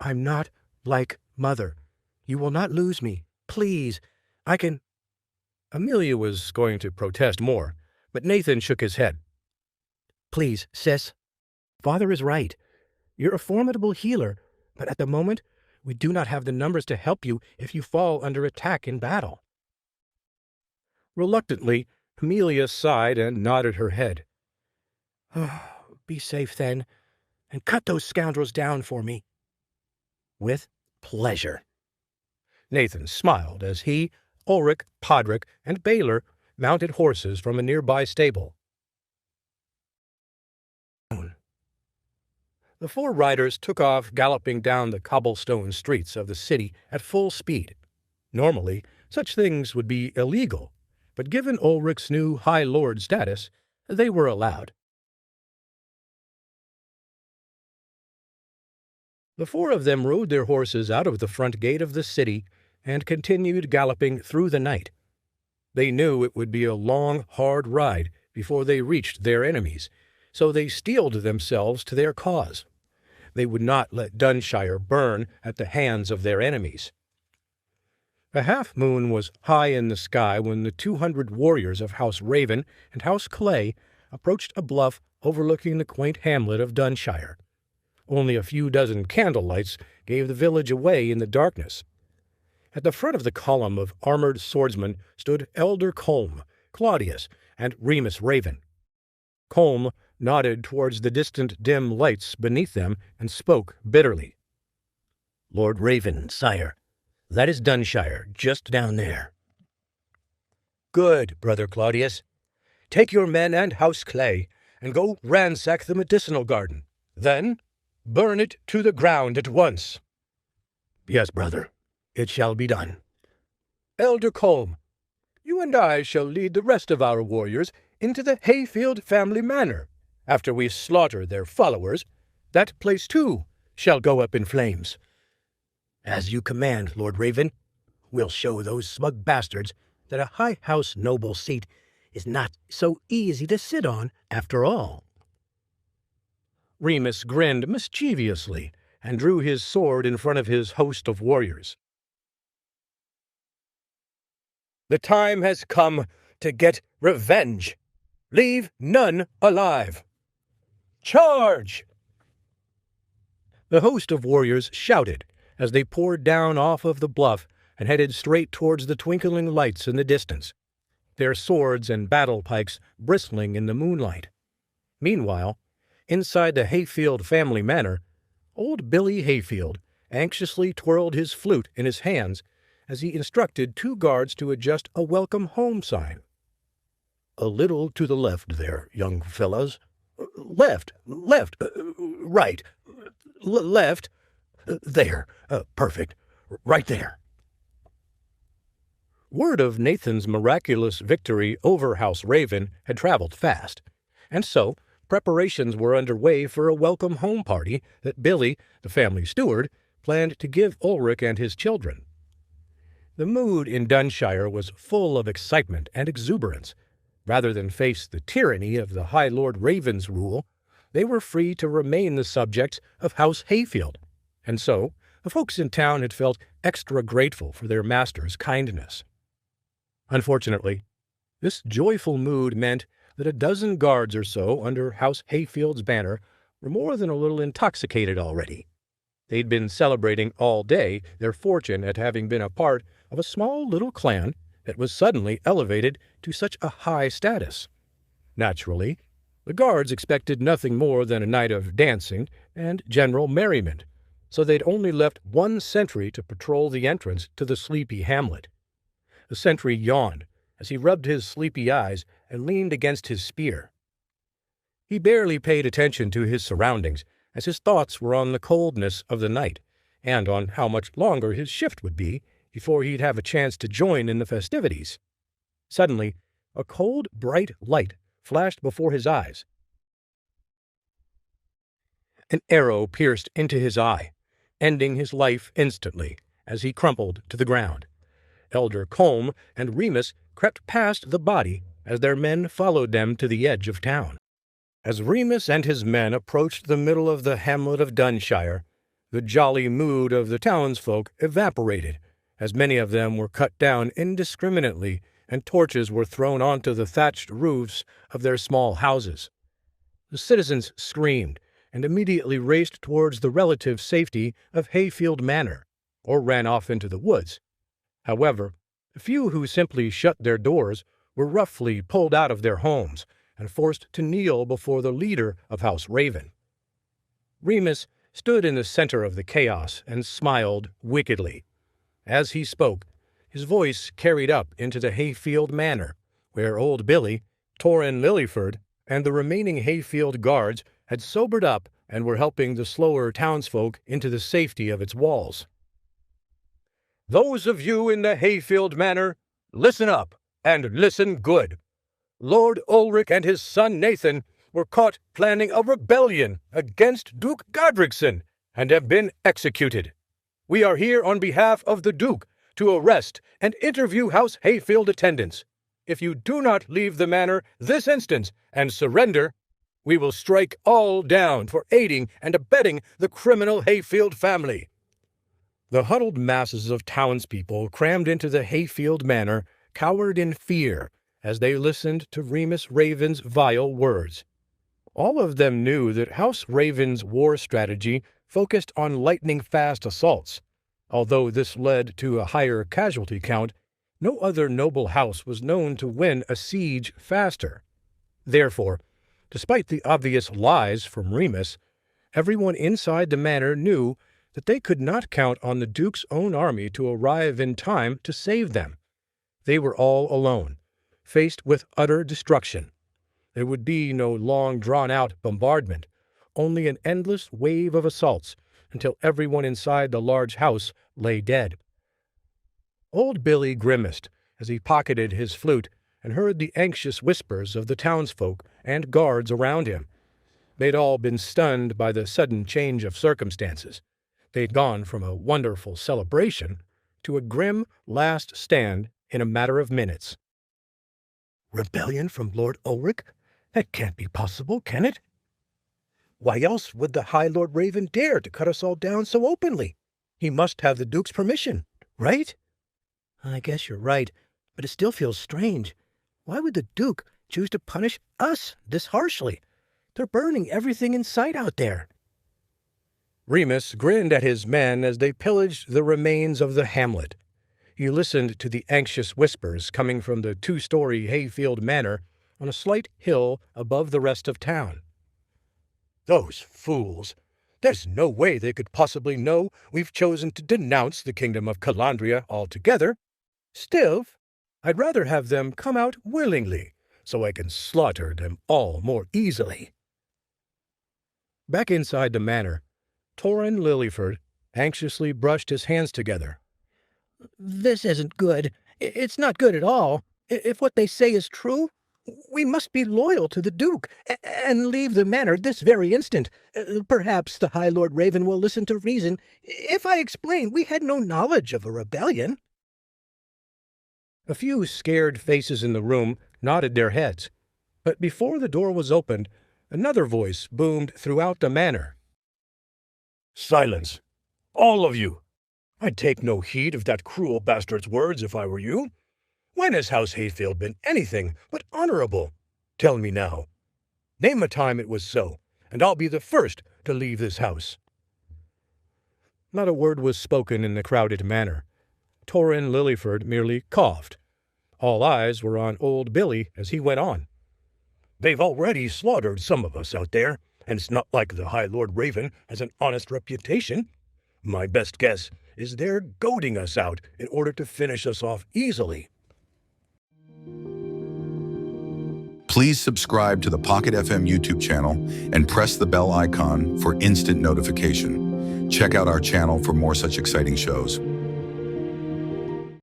I'm not like Mother. You will not lose me. Please, I can—" Amelia was going to protest more, but Nathan shook his head. "Please, sis. Father is right. You're a formidable healer, but at the moment, we do not have the numbers to help you if you fall under attack in battle." Reluctantly, Amelia sighed and nodded her head. "Oh, be safe, then, and cut those scoundrels down for me." "With pleasure." Nathan smiled as he, Ulrich, Podrick, and Baylor mounted horses from a nearby stable. The four riders took off galloping down the cobblestone streets of the city at full speed. Normally, such things would be illegal, but given Ulrich's new High Lord status, they were allowed. The four of them rode their horses out of the front gate of the city and continued galloping through the night. They knew it would be a long, hard ride before they reached their enemies, so they steeled themselves to their cause. They would not let Dunshire burn at the hands of their enemies. A half-moon was high in the sky when the 200 warriors of House Raven and House Clay approached a bluff overlooking the quaint hamlet of Dunshire. Only a few dozen candlelights gave the village away in the darkness. At the front of the column of armored swordsmen stood Elder Colm, Claudius, and Remus Raven. Colm nodded towards the distant dim lights beneath them and spoke bitterly. "Lord Raven, sire, that is Dunshire, just down there." "Good, Brother Claudius. Take your men and House Clay, and go ransack the medicinal garden. Then burn it to the ground at once." "Yes, brother, it shall be done." "Elder Colm, you and I shall lead the rest of our warriors into the Hayfield family manor. After we slaughter their followers, that place, too, shall go up in flames." "As you command, Lord Raven. We'll show those smug bastards that a high house noble seat is not so easy to sit on, after all." Remus grinned mischievously and drew his sword in front of his host of warriors. "The time has come to get revenge. Leave none alive. Charge!" The host of warriors shouted as they poured down off of the bluff and headed straight towards the twinkling lights in the distance, their swords and battle pikes bristling in the moonlight. Meanwhile, inside the Hayfield family manor, old Billy Hayfield anxiously twirled his flute in his hands as he instructed two guards to adjust a welcome home sign. "A little to the left there, young fellows. Left, right, left. There, perfect, right there." Word of Nathan's miraculous victory over House Raven had traveled fast, and so preparations were underway for a welcome home party that Billy, the family steward, planned to give Ulrich and his children. The mood in Dunshire was full of excitement and exuberance. Rather than face the tyranny of the High Lord Raven's rule, they were free to remain the subjects of House Hayfield, and so the folks in town had felt extra grateful for their master's kindness. Unfortunately, this joyful mood meant that a dozen guards or so under House Hayfield's banner were more than a little intoxicated already. They'd been celebrating all day their fortune at having been a part of a small little clan that was suddenly elevated to such a high status. Naturally, the guards expected nothing more than a night of dancing and general merriment, so they'd only left one sentry to patrol the entrance to the sleepy hamlet. The sentry yawned as he rubbed his sleepy eyes and leaned against his spear. He barely paid attention to his surroundings, as his thoughts were on the coldness of the night and on how much longer his shift would be before he'd have a chance to join in the festivities. Suddenly, a cold, bright light flashed before his eyes. An arrow pierced into his eye, ending his life instantly as he crumpled to the ground. Elder Colm and Remus crept past the body as their men followed them to the edge of town. As Remus and his men approached the middle of the hamlet of Dunshire, The jolly mood of the townsfolk evaporated, as many of them were cut down indiscriminately and torches were thrown onto the thatched roofs of their small houses. The citizens screamed and immediately raced towards the relative safety of Hayfield Manor, or ran off into the woods. However, the few who simply shut their doors were roughly pulled out of their homes and forced to kneel before the leader of House Raven. Remus stood in the center of the chaos and smiled wickedly. As he spoke, his voice carried up into the Hayfield Manor, where old Billy, Torrin Lillyford, and the remaining Hayfield guards had sobered up and were helping the slower townsfolk into the safety of its walls. "Those of you in the Hayfield Manor, listen up, and listen good. Lord Ulrich and his son Nathan were caught planning a rebellion against Duke Godricson and have been executed. We are here on behalf of the Duke to arrest and interview House Hayfield attendants. If you do not leave the manor this instant and surrender, we will strike all down for aiding and abetting the criminal Hayfield family." The huddled masses of townspeople crammed into the Hayfield Manor cowered in fear as they listened to Remus Raven's vile words. All of them knew that House Raven's war strategy focused on lightning-fast assaults. Although this led to a higher casualty count, no other noble house was known to win a siege faster. Therefore, despite the obvious lies from Remus, everyone inside the manor knew that they could not count on the Duke's own army to arrive in time to save them. They were all alone, faced with utter destruction. There would be no long drawn-out bombardment, only an endless wave of assaults until everyone inside the large house lay dead. Old Billy grimaced as he pocketed his flute and heard the anxious whispers of the townsfolk and guards around him. They'd all been stunned by the sudden change of circumstances. They'd gone from a wonderful celebration to a grim last stand in a matter of minutes. "Rebellion from Lord Ulrich? That can't be possible, can it? Why else would the High Lord Raven dare to cut us all down so openly? He must have the Duke's permission, right?" "I guess you're right, but it still feels strange. Why would the Duke choose to punish us this harshly? They're burning everything in sight out there." Remus grinned at his men as they pillaged the remains of the hamlet. He listened to the anxious whispers coming from the two-story Hayfield Manor on a slight hill above the rest of town. "Those fools! There's no way they could possibly know we've chosen to denounce the kingdom of Calandria altogether. Still, I'd rather have them come out willingly, so I can slaughter them all more easily." Back inside the manor, Torrin Lillyford anxiously brushed his hands together. "This isn't good. It's not good at all. If what they say is true, we must be loyal to the Duke and leave the manor this very instant. Perhaps the High Lord Raven will listen to reason if I explain we had no knowledge of a rebellion." A few scared faces in the room nodded their heads, but before the door was opened, another voice boomed throughout the manor. "Silence, all of you! I'd take no heed of that cruel bastard's words if I were you. When has House Hayfield been anything but honorable? Tell me now. Name a time it was so, and I'll be the first to leave this house." Not a word was spoken in the crowded manor. Torrin Lillyford merely coughed. All eyes were on old Billy as he went on. "They've already slaughtered some of us out there, and it's not like the High Lord Raven has an honest reputation. My best guess is they're goading us out in order to finish us off easily." Please subscribe to the Pocket FM YouTube channel and press the bell icon for instant notification. Check out our channel for more such exciting shows.